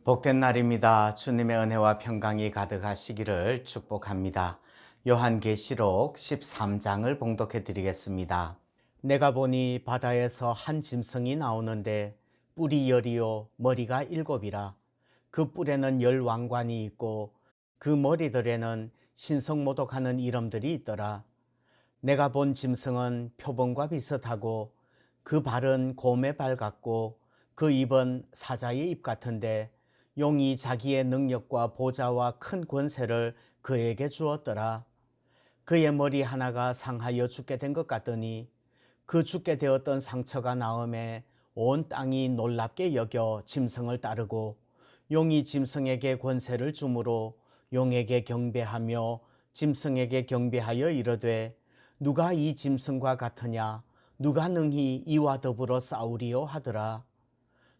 복된 날입니다. 주님의 은혜와 평강이 가득하시기를 축복합니다. 요한계시록 13장을 봉독해 드리겠습니다. 내가 보니 바다에서 한 짐승이 나오는데 뿔이 열이요 머리가 일곱이라. 그 뿔에는 열 왕관이 있고 그 머리들에는 신성모독하는 이름들이 있더라. 내가 본 짐승은 표범과 비슷하고 그 발은 곰의 발 같고 그 입은 사자의 입 같은데 용이 자기의 능력과 보좌와 큰 권세를 그에게 주었더라. 그의 머리 하나가 상하여 죽게 된 것 같더니 그 죽게 되었던 상처가 나음에 온 땅이 놀랍게 여겨 짐승을 따르고 용이 짐승에게 권세를 주므로 용에게 경배하며 짐승에게 경배하여 이르되 누가 이 짐승과 같으냐 누가 능히 이와 더불어 싸우리요 하더라.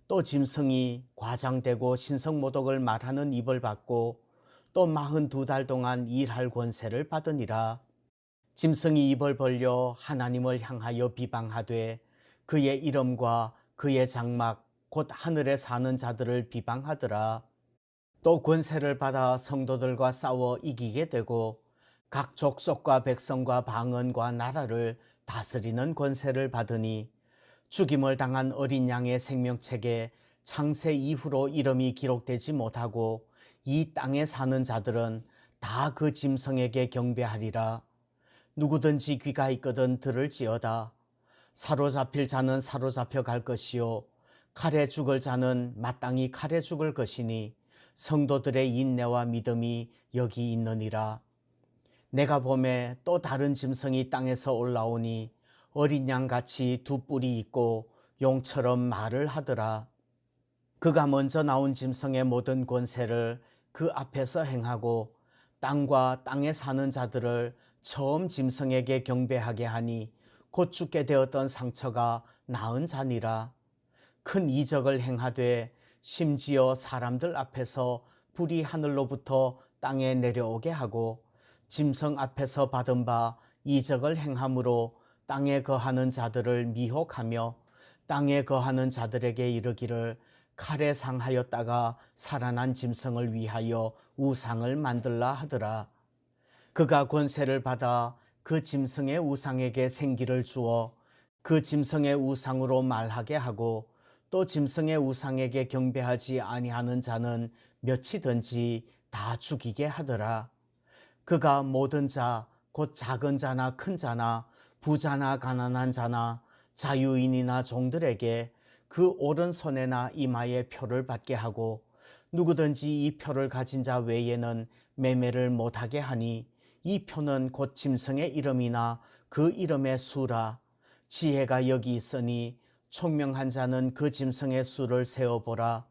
또 짐승이 과장되고 신성모독을 말하는 입을 받고 또 42달 동안 일할 권세를 받으니라. 짐승이 입을 벌려 하나님을 향하여 비방하되 그의 이름과 그의 장막 곧 하늘에 사는 자들을 비방하더라. 또 권세를 받아 성도들과 싸워 이기게 되고 각 족속과 백성과 방언과 나라를 다스리는 권세를 받으니 죽임을 당한 어린 양의 생명책에 창세 이후로 이름이 기록되지 못하고 이 땅에 사는 자들은 다 그 짐승에게 경배하리라. 누구든지 귀가 있거든 들을지어다. 사로잡힐 자는 사로잡혀 갈 것이요 칼에 죽을 자는 마땅히 칼에 죽을 것이니 성도들의 인내와 믿음이 여기 있느니라. 내가 보매 또 다른 짐승이 땅에서 올라오니 어린 양같이 두 뿔이 있고 용처럼 말을 하더라. 그가 먼저 나온 짐승의 모든 권세를 그 앞에서 행하고 땅과 땅에 사는 자들을 처음 짐승에게 경배하게 하니 곧 죽게 되었던 상처가 나은 자니라. 큰 이적을 행하되 심지어 사람들 앞에서 불이 하늘로부터 땅에 내려오게 하고 짐승 앞에서 받은 바 이적을 행함으로 땅에 거하는 자들을 미혹하며 땅에 거하는 자들에게 이르기를 칼에 상하였다가 살아난 짐승을 위하여 우상을 만들라 하더라. 그가 권세를 받아 그 짐승의 우상에게 생기를 주어 그 짐승의 우상으로 말하게 하고 또 짐승의 우상에게 경배하지 아니하는 자는 몇이든지 다 죽이게 하더라. 그가 모든 자, 곧 작은 자나 큰 자나 부자나 가난한 자나 자유인이나 종들에게 그 오른손에나 이마에 표를 받게 하고 누구든지 이 표를 가진 자 외에는 매매를 못하게 하니 이 표는 곧 짐승의 이름이나 그 이름의 수라. 지혜가 여기 있으니 총명한 자는 그 짐승의 수를 세어보라.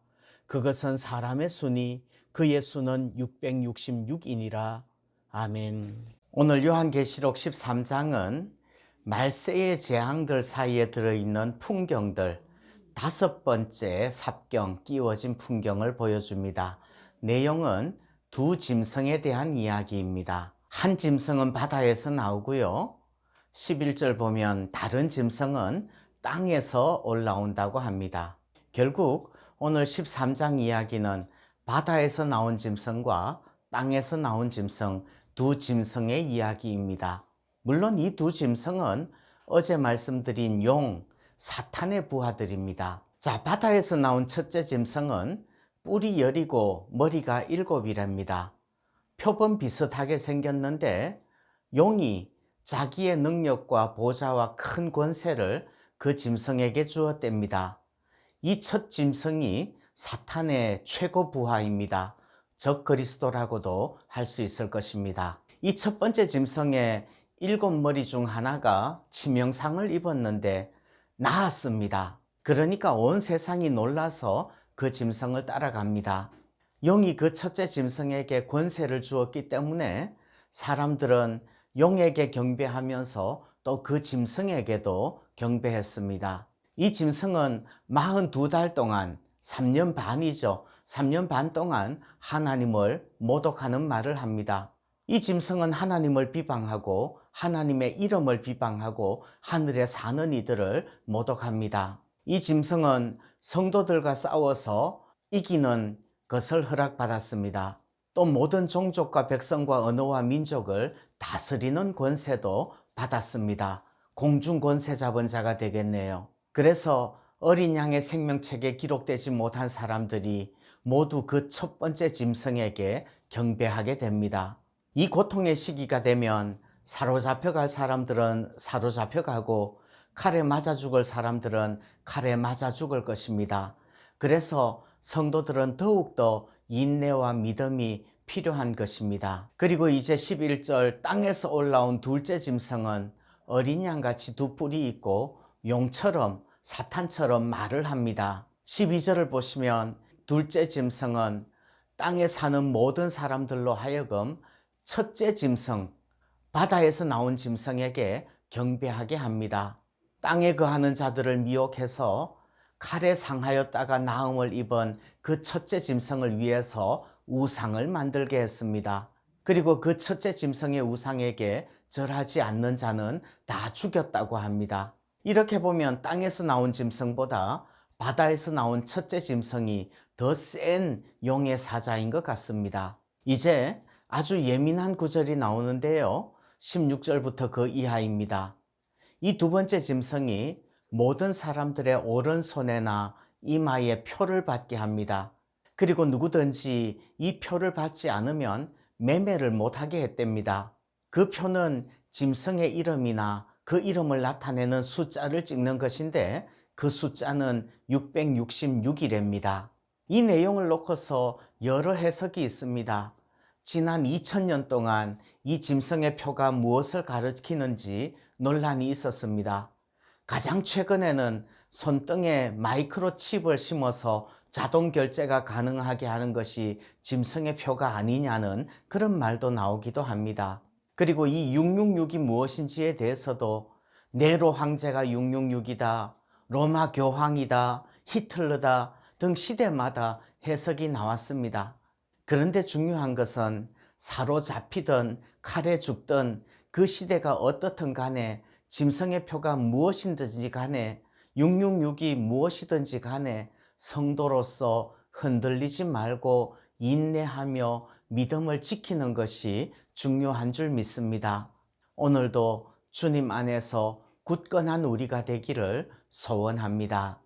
그것은 사람의 수니 그의 수는 666이니라. 아멘. 오늘 요한계시록 13장은 말세의 재앙들 사이에 들어있는 풍경들, 5번째 삽경 끼워진 풍경을 보여줍니다. 내용은 두 짐승에 대한 이야기입니다. 한 짐승은 바다에서 나오고요. 11절 보면 다른 짐승은 땅에서 올라온다고 합니다. 결국 오늘 13장 이야기는 바다에서 나온 짐승과 땅에서 나온 짐승, 두 짐승의 이야기입니다. 물론 이 두 짐승은 어제 말씀드린 용, 사탄의 부하들입니다. 자, 바다에서 나온 첫째 짐승은 뿔이 열이고 머리가 7이랍니다. 표범 비슷하게 생겼는데 용이 자기의 능력과 보좌와 큰 권세를 그 짐승에게 주었답니다. 이 첫 짐승이 사탄의 최고 부하입니다. 적 그리스도라고도 할 수 있을 것입니다. 이 첫 번째 짐승의 7머리 중 하나가 치명상을 입었는데 나았습니다. 그러니까 온 세상이 놀라서 그 짐승을 따라갑니다. 용이 그 첫째 짐승에게 권세를 주었기 때문에 사람들은 용에게 경배하면서 또 그 짐승에게도 경배했습니다. 이 짐승은 42달 동안 3년 반이죠. 3년 반 동안 하나님을 모독하는 말을 합니다. 이 짐승은 하나님을 비방하고 하나님의 이름을 비방하고 하늘에 사는 이들을 모독합니다. 이 짐승은 성도들과 싸워서 이기는 것을 허락받았습니다. 또 모든 종족과 백성과 언어와 민족을 다스리는 권세도 받았습니다. 공중 권세 잡은 자가 되겠네요. 그래서 어린 양의 생명책에 기록되지 못한 사람들이 모두 그 첫 번째 짐승에게 경배하게 됩니다. 이 고통의 시기가 되면 사로잡혀 갈 사람들은 사로잡혀 가고 칼에 맞아 죽을 사람들은 칼에 맞아 죽을 것입니다. 그래서 성도들은 더욱더 인내와 믿음이 필요한 것입니다. 그리고 이제 11절 땅에서 올라온 둘째 짐승은 어린 양같이 두 뿔이 있고 용처럼 사탄처럼 말을 합니다. 12절을 보시면 둘째 짐승은 땅에 사는 모든 사람들로 하여금 첫째 짐승, 바다에서 나온 짐승에게 경배하게 합니다. 땅에 거하는 자들을 미혹해서 칼에 상하였다가 나음을 입은 그 첫째 짐승을 위해서 우상을 만들게 했습니다. 그리고 그 첫째 짐승의 우상에게 절하지 않는 자는 다 죽였다고 합니다. 이렇게 보면 땅에서 나온 짐승보다 바다에서 나온 첫째 짐승이 더 센 용의 사자인 것 같습니다. 이제 아주 예민한 구절이 나오는데요. 16절부터 그 이하입니다. 이 두 번째 짐승이 모든 사람들의 오른손에나 이마에 표를 받게 합니다. 그리고 누구든지 이 표를 받지 않으면 매매를 못하게 했답니다. 그 표는 짐승의 이름이나 그 이름을 나타내는 숫자를 찍는 것인데 그 숫자는 666이랍니다. 이 내용을 놓고서 여러 해석이 있습니다. 지난 2000년 동안 이 짐승의 표가 무엇을 가리키는지 논란이 있었습니다. 가장 최근에는 손등에 마이크로칩을 심어서 자동 결제가 가능하게 하는 것이 짐승의 표가 아니냐는 그런 말도 나오기도 합니다. 그리고 이 666이 무엇인지에 대해서도 네로 황제가 666이다, 로마 교황이다, 히틀러다 등 시대마다 해석이 나왔습니다. 그런데 중요한 것은 사로잡히든 칼에 죽든 그 시대가 어떻든 간에 짐승의 표가 무엇이든지 간에 666이 무엇이든지 간에 성도로서 흔들리지 말고 인내하며 믿음을 지키는 것이 중요한 줄 믿습니다. 오늘도 주님 안에서 굳건한 우리가 되기를 소원합니다.